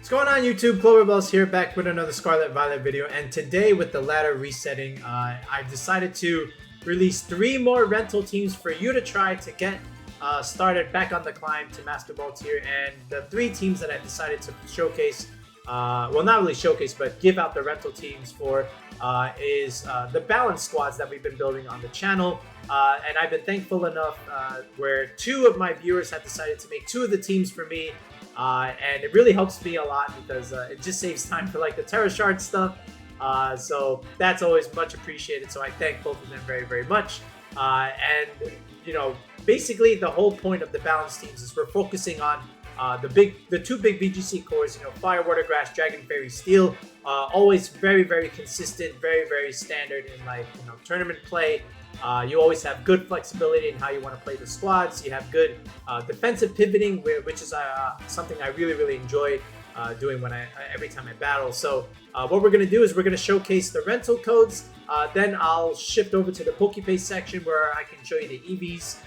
What's going on YouTube? Cloverbells here, back with another Scarlet Violet video, and today with the ladder resetting, I've decided to release 3 more rental teams for you to try to get started back on the climb to Master Ball tier. And the 3 teams that I decided to showcase, well, not really showcase, but give out the rental teams for is the balance squads that we've been building on the channel. And I've been thankful enough where 2 of my viewers have decided to make 2 of the teams for me. And it really helps me a lot because it just saves time for like the Terra Shard stuff. So that's always much appreciated. So I thank both of them very, very much. And you know, basically the whole point of the balance teams is we're focusing on the 2 big VGC cores, you know, Fire, Water, Grass, Dragon, Fairy, Steel. Always very, very consistent, very, very standard in like, you know, tournament play. You always have good flexibility in how you want to play the squads. You have good defensive pivoting, which is something I really, really enjoy doing when every time I battle. So what we're going to do is we're going to showcase the rental codes. Then I'll shift over to the Pokepaste section where I can show you the EVs.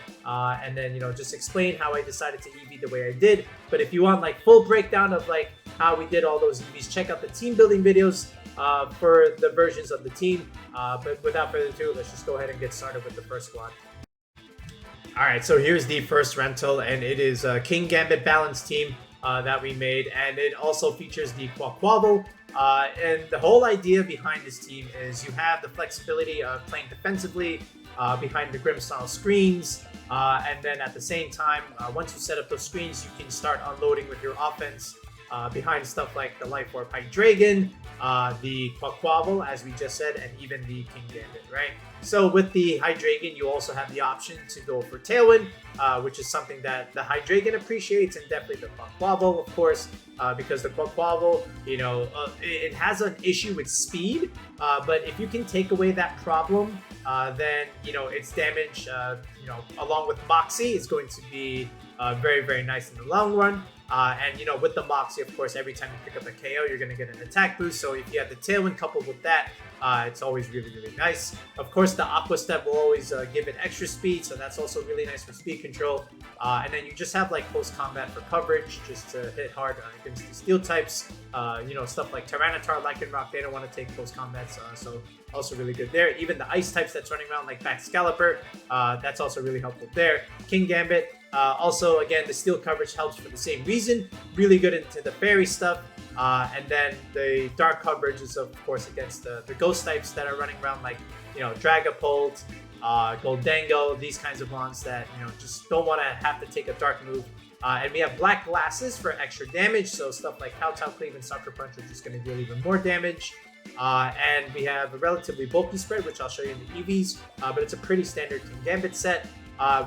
And then, you know, just explain how I decided to EV the way I did. But if you want like full breakdown of like how we did all those EVs, check out the team building videos for the versions of the team. But without further ado, let's just go ahead and get started with the first squad. Alright, so here's the first rental, and it is a Kingambit balance team that we made, and it also features the Quaquaval. And the whole idea behind this team is you have the flexibility of playing defensively behind the Grimmsnarl screens, and then at the same time, once you set up those screens, you can start unloading with your offense behind stuff like the Life Orb Hydreigon, the Quaquaval, as we just said, and even the Kingambit, right? So with the Hydreigon, you also have the option to go for Tailwind, which is something that the Hydreigon appreciates, and definitely the Quaquaval, of course, because the Quaquaval, you know, it has an issue with speed, but if you can take away that problem, then, you know, its damage, you know, along with Moxie is going to be very, very nice in the long run. And, you know, with the Moxie, of course, every time you pick up a KO, you're going to get an attack boost. So if you have the Tailwind coupled with that, it's always really, really nice. Of course, the Aqua Step will always give it extra speed, so that's also really nice for speed control. And then you just have like close combat for coverage, just to hit hard against the steel types. You know, stuff like Tyranitar, Lycanroc, they don't want to take close combats, so also really good there. Even the ice types that's running around like Excalibur, that's also really helpful there. Kingambit, also, again, the steel coverage helps for the same reason. Really good into the fairy stuff. And then the dark coverage is, of course, against the ghost types that are running around, like, you know, Dragapult, Goldango, these kinds of ones that, you know, just don't want to have to take a dark move. And we have black glasses for extra damage, so stuff like Kowtow Cleave and Sucker Punch are just going to deal even more damage. And we have a relatively bulky spread, which I'll show you in the EVs, but it's a pretty standard Kingambit set.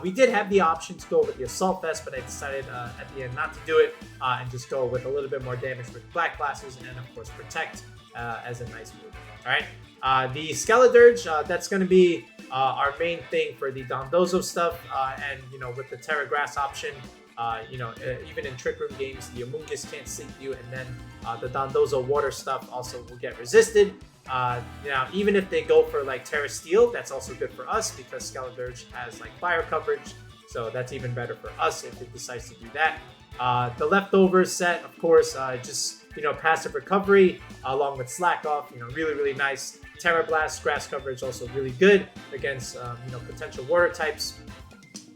We did have the option to go with the Assault Vest, but I decided at the end not to do it and just go with a little bit more damage with Black Glasses and, of course, Protect as a nice move. All right, the Ceruledge, that's going to be our main thing for the Dondozo stuff, and, you know, with the Terra Grass option, you know, even in Trick Room games, the Amoonguss can't sleep you, and then the Dondozo water stuff also will get resisted. Now, even if they go for like Terra Steel, that's also good for us because Ceruledge has like fire coverage, so that's even better for us if it decides to do that. The leftovers set, of course, just, you know, passive recovery along with slack off, you know, really, really nice. Terra Blast, grass coverage, also really good against, you know, potential water types.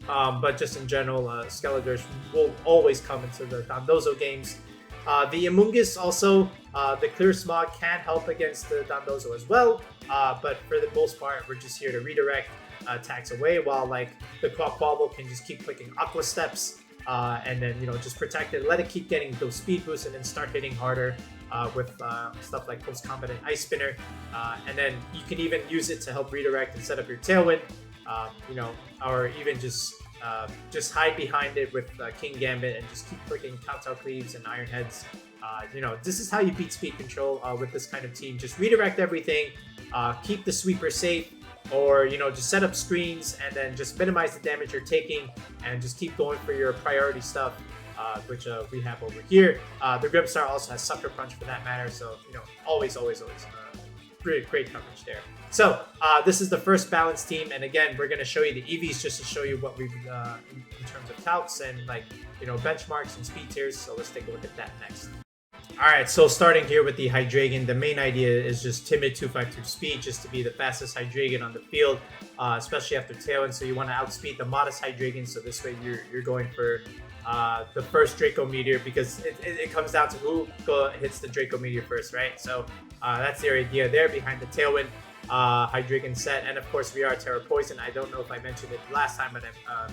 But just in general, Ceruledge will always come into the Dondozo games. The Amoonguss also, the Clear Smog can help against the Dondozo as well, but for the most part, we're just here to redirect attacks away, while like the Quaquaval can just keep clicking Aqua Steps, and then, you know, just protect it, let it keep getting those speed boosts, and then start hitting harder with stuff like Post Combat and Ice Spinner, and then you can even use it to help redirect and set up your Tailwind, you know, or even just hide behind it with Kingambit and just keep clicking Kowtow Cleaves and Iron Heads. You know, this is how you beat speed control with this kind of team. Just redirect everything, keep the sweeper safe, or, you know, just set up screens and then just minimize the damage you're taking and just keep going for your priority stuff, which we have over here. The Grimmsnarl also has Sucker Punch for that matter, so, you know, always great coverage there. So this is the first balance team, and again, we're going to show you the EVs just to show you what we've in terms of calcs and, like, you know, benchmarks and speed tiers. So let's take a look at that next. Alright, so starting here with the Hydreigon, the main idea is just timid 252 speed, just to be the fastest Hydreigon on the field, especially after Tailwind. So you want to outspeed the modest Hydreigon, so this way you're going for the first Draco Meteor, because it comes down to who hits the Draco Meteor first, right? So that's the idea there behind the Tailwind Hydreigon set. And of course, VR Terra Poison. I don't know if I mentioned it last time, but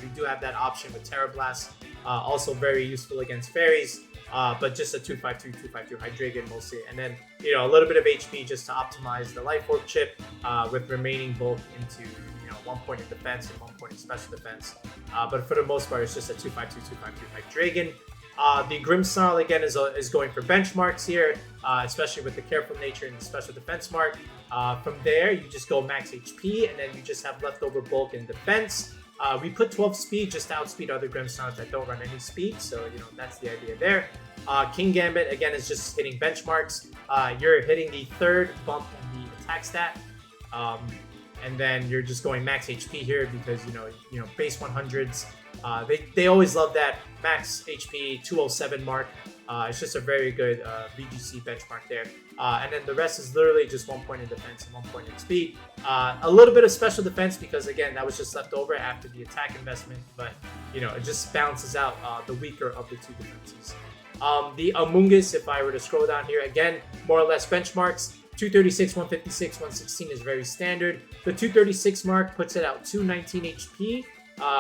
we do have that option with Terra Blast. Also very useful against fairies. But just a 252 Hydreigon mostly, and then a little bit of HP just to optimize the Life Orb chip with remaining bulk into 1 point in defense and 1 point in special defense. But for the most part, it's just a 252 Hydreigon. The Grimmsnarl again is going for benchmarks here, especially with the careful nature and the special defense mark. From there, you just go max HP, and then you just have leftover bulk in defense. We put 12 speed just to outspeed other Grimmsnarls that don't run any speed, so that's the idea there. Kingambit again is just hitting benchmarks. You're hitting the third bump in the attack stat, and then you're just going max HP here because base 100s. They always love that max HP 207 mark. It's just a very good VGC benchmark there. And then the rest is literally just 1 point in defense and 1 point in speed. A little bit of special defense because, again, that was just left over after the attack investment. But, it just balances out the weaker of the two defenses. The Amoonguss, if I were to scroll down here, again, more or less benchmarks. 236, 156, 116 is very standard. The 236 mark puts it out 219 HP.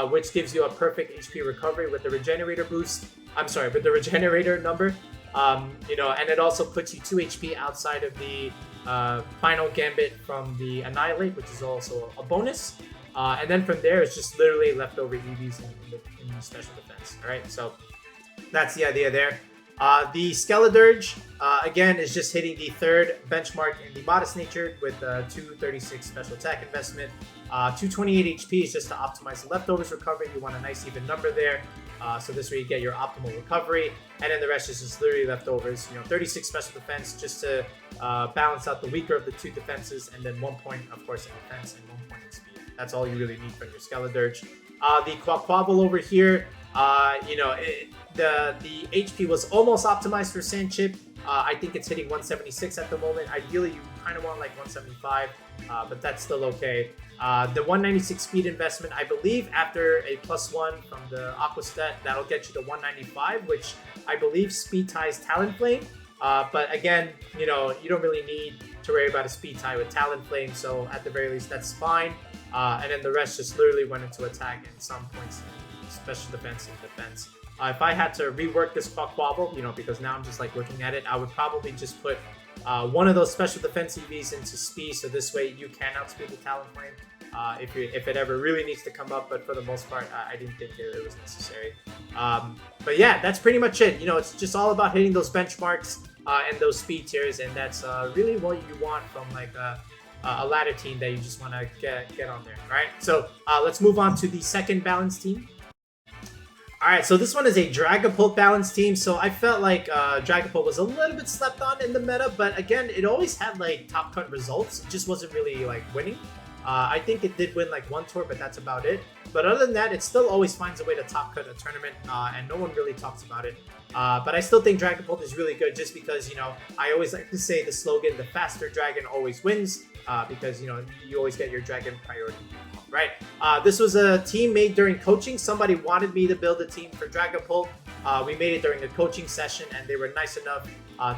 Which gives you a perfect HP recovery with the regenerator boost. I'm sorry, with the regenerator number. And it also puts you 2 HP outside of the final gambit from the Annihilate, which is also a bonus. And then from there, it's just literally leftover EVs in the special defense. All right, so that's the idea there. The Ceruledge, again, is just hitting the third benchmark in the modest nature with 236 special attack investment. 228 HP is just to optimize the leftovers recovery. You want a nice even number there. So this way you get your optimal recovery. And then the rest is just literally leftovers. 36 special defense just to balance out the weaker of the two defenses. And then 1 point, of course, in defense and 1 point in speed. That's all you really need from your Ceruledge. The Quaquaval over here, the HP was almost optimized for Sand Chip. I think it's hitting 176 at the moment. Ideally, you kind of want like 175, but that's still okay. The 196 speed investment, I believe, after a +1 from the Aqua stat, that'll get you to 195, which I believe speed ties Talonflame. But again, you don't really need to worry about a speed tie with Talonflame, so at the very least, that's fine. And then the rest just literally went into attack and some points in special defense and defense. If I had to rework this Quaquaval, because now I'm just like looking at it, I would probably just put one of those special defense EVs into speed, so this way you can outspeed the Talonflame if it ever really needs to come up. But for the most part, I didn't think it was necessary. But yeah, that's pretty much it. It's just all about hitting those benchmarks and those speed tiers, and that's really what you want from like a ladder team that you just want to get on there, right? So let's move on to the second balance team. Alright, so this one is a Dragapult balance team. So I felt like Dragapult was a little bit slept on in the meta, but again, it always had like top cut results. It just wasn't really like winning. I think it did win like one tour, but that's about it. But other than that, it still always finds a way to top cut a tournament, and no one really talks about it. But I still think Dragapult is really good just because, I always like to say the slogan, the faster dragon always wins, because, you always get your dragon priority, right? This was a team made during coaching. Somebody wanted me to build a team for Dragapult. We made it during a coaching session, and they were nice enough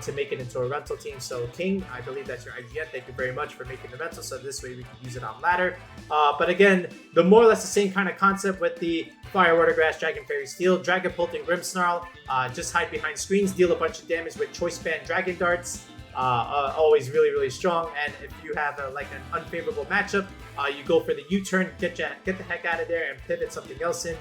to make it into a rental team. So King, I believe that's your IGN. Thank you very much for making the rental, so this way we can use it on ladder. But again, the more or less the same kind of concept with the Fire, Water, Grass, Dragon, Fairy, Steel. Dragapult and Grimmsnarl just hide behind screens, deal a bunch of damage with Choice Band Dragon Darts. Always really, really strong. And if you have like an unfavorable matchup, you go for the U-turn, get the heck out of there and pivot something else in.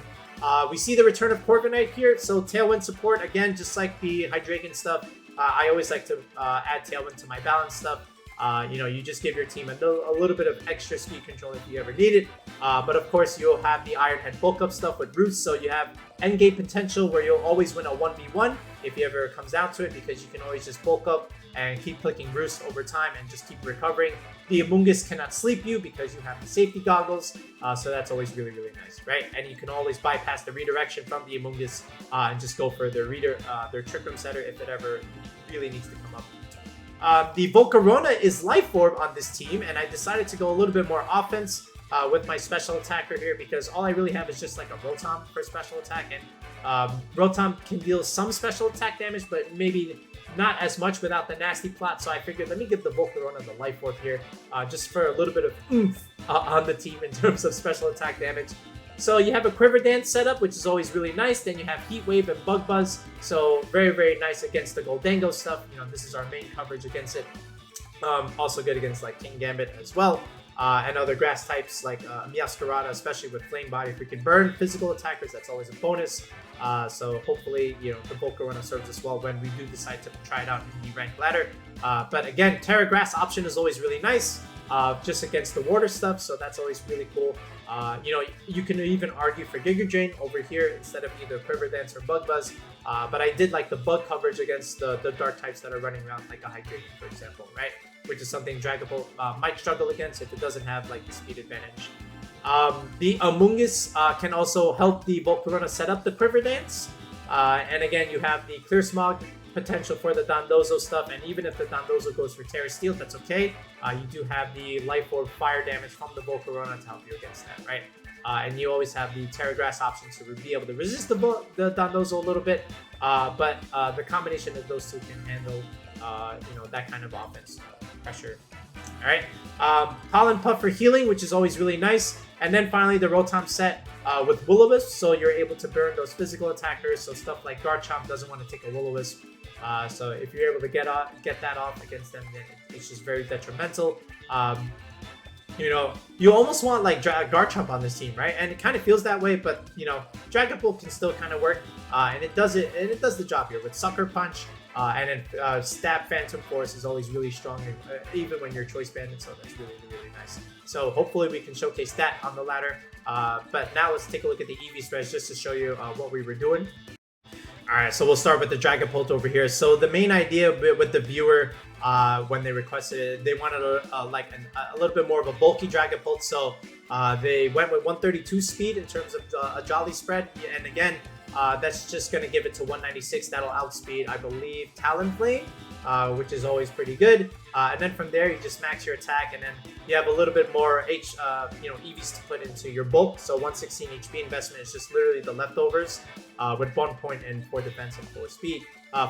We see the return of Corviknight here, so Tailwind support, again, just like the Hydreigon stuff. I always like to add Tailwind to my balance stuff. You just give your team a little bit of extra speed control if you ever need it. But of course, you'll have the Iron Head bulk up stuff with Roost, so you have endgame potential where you'll always win a 1v1 if it ever comes down to it, because you can always just bulk up and keep clicking roost over time and just keep recovering. The Amoonguss cannot sleep you because you have the safety goggles, so that's always really, really nice, right? And you can always bypass the redirection from the Amoonguss and just go for their Trick Room setter if it ever really needs to come up. The Volcarona is Life Orb on this team, and I decided to go a little bit more offense with my special attacker here, because all I really have is just like a Rotom for special attack, and Rotom can deal some special attack damage, but maybe not as much without the nasty plot. So I figured, let me give the Volcarona the Life Orb here, just for a little bit of oomph on the team in terms of special attack damage. So you have a Quiver Dance setup, which is always really nice. Then you have Heat Wave and Bug Buzz, so very, very nice against the Goldango stuff. You know, this is our main coverage against it. Also good against like Kingambit as well. And other grass types like Meowscarada, especially with Flame Body. If we can burn physical attackers, that's always a bonus. So hopefully, you know, the Volcarona serves us well when we do decide to try it out in the ranked ladder. But again, Terra Grass option is always really nice, just against the water stuff, so that's always really cool. You know, you can even argue for Giga Drain over here instead of either Quiver Dance or Bug Buzz. But I did like the bug coverage against the dark types that are running around, like a Hydreigon, for example, right? Which is something Dragapult might struggle against if it doesn't have like the speed advantage. The Amoonguss can also help the Volcarona set up the Quiver Dance. And again, you have the Clear Smog potential for the Dondozo stuff, and even if the Dondozo goes for Terra Steel, that's okay. You do have the Life Orb fire damage from the Volcarona to help you against that, right? And you always have the Terra Grass option to be able to resist the Dondozo a little bit, but the combination of those two can handle you know, that kind of offense pressure. All right, Pollen Puff for healing, which is always really nice. And then finally the Rotom set with Will-O-Wisp, so you're able to burn those physical attackers. So stuff like Garchomp doesn't want to take a Will-O-Wisp. So if you're able to get that off against them, then it's just very detrimental. You know, you almost want like Garchomp on this team, right? And it kind of feels that way, but you know, Dragapult can still kind of work, and it does the job here with Sucker Punch. And then Stab Phantom Force is always really strong, even when you're Choice Banded, so that's really, really nice. So hopefully we can showcase that on the ladder. But now let's take a look at the EV spreads just to show you what we were doing. Alright, so we'll start with the Dragapult over here. So the main idea with the viewer, when they requested it, they wanted a little bit more of a bulky Dragapult, so they went with 132 speed in terms of a Jolly spread, and again, that's just going to give it to 196. That'll outspeed, I believe, Talonflame, which is always pretty good. And then from there, you just max your attack, and then you have a little bit more EVs to put into your bulk. So 116 HP investment is just literally the leftovers with 1 point and 4 defense and 4 speed.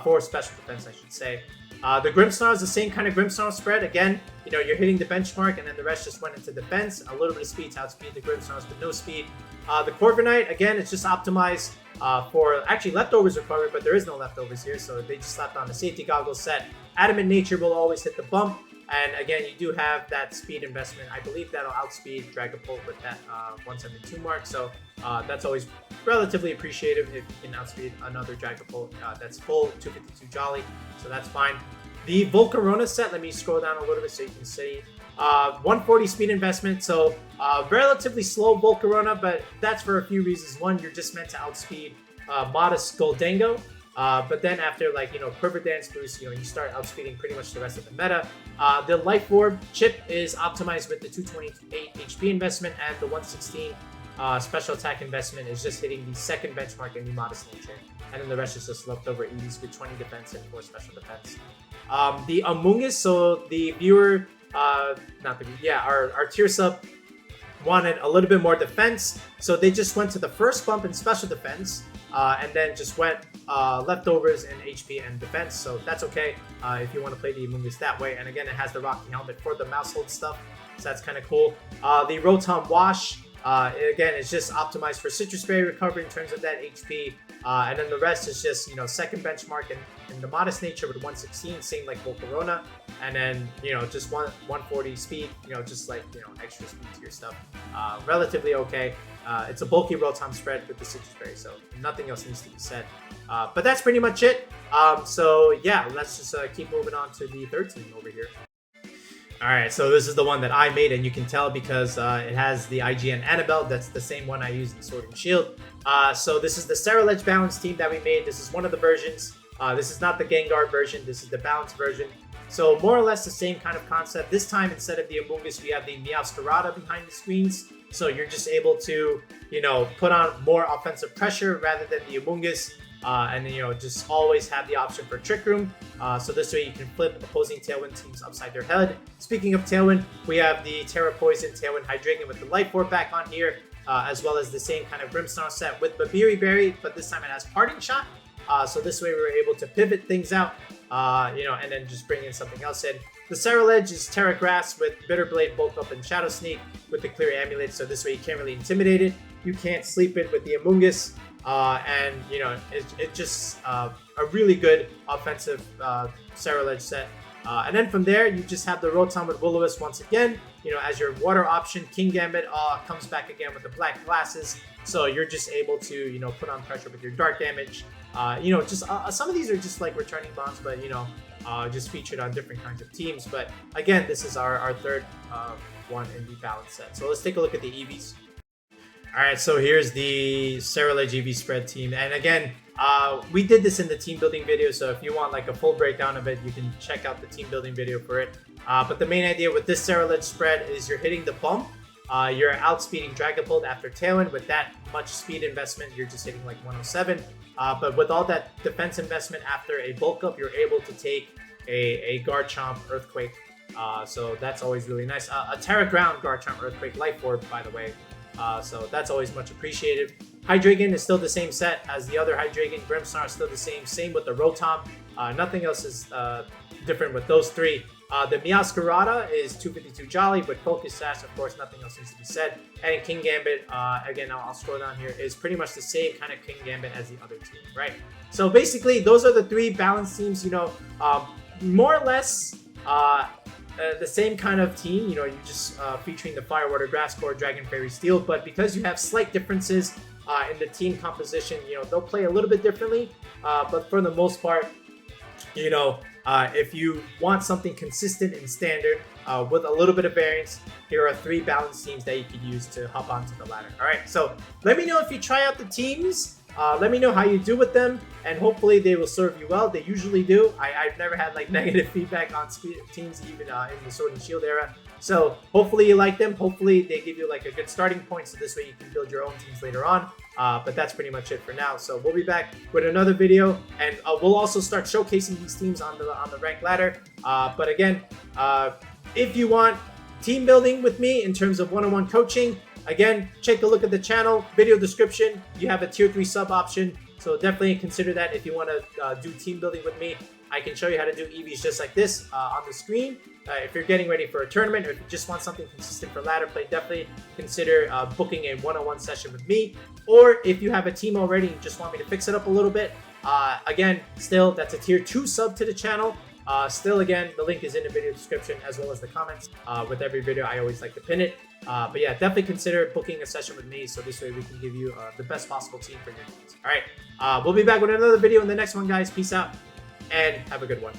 4 special defense, I should say. The Grimmsnarl is the same kind of Grimmsnarl spread. Again, you know, you're hitting the benchmark, and then the rest just went into defense. A little bit of speed to outspeed the Grimmsnarls, but no speed. The Corviknight, again, it's just optimized for actually leftovers recovery, but there is no leftovers here, so they just slapped on the safety goggles set. Adamant Nature will always hit the bump, and again, you do have that speed investment. I believe that'll outspeed Dragapult with that 172 mark, so that's always relatively appreciative if you can outspeed another Dragapult that's full 252 Jolly, so that's fine. The Volcarona set, let me scroll down a little bit so you can see. 140 speed investment, so relatively slow Volcarona, but that's for a few reasons. One, you're just meant to outspeed modest Goldango, but then after, like, you know, Quiver Dance boost, you know, you start outspeeding pretty much the rest of the meta. The Life Orb chip is optimized with the 228 HP investment, and the 116 special attack investment is just hitting the second benchmark in the modest nature, and then the rest is just leftover EVs with 20 defense and 4 special defense. The Amoonguss, so the viewer, our tier sub wanted a little bit more defense, so they just went to the first bump in special defense, and then just went leftovers in HP and defense, so that's okay if you want to play the Amoonguss that way. And again, it has the Rocky Helmet for the mouse hold stuff, so that's kind of cool. The Rotom Wash, again, it's just optimized for Citrus Berry recovery in terms of that HP, and then the rest is just, you know, second benchmark in the modest nature with 116, same like Volcarona, and then, you know, just 140 speed, you know, just like, you know, extra speed to your stuff. Relatively okay. It's a bulky Rotom spread with the Citrus Berry, so nothing else needs to be said. But that's pretty much it. So yeah, let's just keep moving on to the third team over here. Alright, so this is the one that I made, and you can tell because it has the IGN Annabelle. That's the same one I used in Sword and Shield. So this is the Ceruledge Balance team that we made. This is one of the versions. This is not the Gengar version. This is the balanced version. So more or less the same kind of concept. This time, instead of the Amoonguss, we have the Meowscarada behind the screens. So you're just able to, put on more offensive pressure rather than the Amoonguss. And then, just always have the option for Trick Room. So this way you can flip opposing Tailwind teams upside their head. Speaking of Tailwind, we have the Terra Poison Tailwind Hydreigon with the Life Orb back on here, as well as the same kind of Grimmsnarl set with Babiri Berry, but this time it has Parting Shot. So this way we were able to pivot things out, and then just bring in something else in. The Ceruledge is Terra Grass with Bitter Blade, Bulk Up, and Shadow Sneak with the Clear Amulet. So this way you can't really intimidate it. You can't sleep it with the Amoonguss. It's just a really good offensive Ceruledge set. And then from there, you just have the Rotom with Will-O-Wisp once again, as your water option. Kingambit comes back again with the black glasses. So you're just able to, put on pressure with your dark damage. Some of these are just like returning bonds, but, just featured on different kinds of teams. But again, this is our third one in the balance set. So let's take a look at the EVs. All right, so here's the Ceruledge EV spread team. And again, we did this in the team building video. So if you want like a full breakdown of it, you can check out the team building video for it. But the main idea with this Ceruledge spread is you're hitting the bump. You're outspeeding Dragapult after Tailwind. With that much speed investment, you're just hitting like 107. But with all that defense investment after a bulk up, you're able to take a Garchomp Earthquake. So that's always really nice. A Terra Ground Garchomp Earthquake Life Orb, by the way. So that's always much appreciated. Hydreigon is still the same set as the other Hydreigon. Grimmsnarl is still the same. Same with the Rotom. Nothing else is different with those three. The Meowscarada is 252 Jolly with Focus Sash. Of course, nothing else needs to be said. And Kingambit, again, I'll scroll down here, is pretty much the same kind of Kingambit as the other team, right? So basically, those are the three balanced teams, more or less the same kind of team. You're just featuring the Fire, Water, Grass Core, Dragon, Fairy, Steel. But because you have slight differences in the team composition, they'll play a little bit differently. But for the most part, if you want something consistent and standard with a little bit of variance, here are three balanced teams that you could use to hop onto the ladder. All right, so let me know if you try out the teams. Let me know how you do with them, and hopefully they will serve you well. They usually do. I've never had like negative feedback on teams even in the Sword and Shield era. So hopefully you like them. Hopefully they give you like a good starting point, so this way you can build your own teams later on. But that's pretty much it for now. So we'll be back with another video, and we'll also start showcasing these teams on the ranked ladder. But again, if you want team building with me in terms of one-on-one coaching, again, take a look at the channel, video description. You have a tier 3 sub option, so definitely consider that if you want to do team building with me. I can show you how to do EVs just like this on the screen. If you're getting ready for a tournament, or if you just want something consistent for ladder play, definitely consider booking a one-on-one session with me. Or if you have a team already and just want me to fix it up a little bit, again, still, that's a tier 2 sub to the channel. Still, again, the link is in the video description as well as the comments. With every video, I always like to pin it. But yeah, definitely consider booking a session with me, so this way we can give you the best possible team for your needs. All right, we'll be back with another video in the next one, guys. Peace out and have a good one.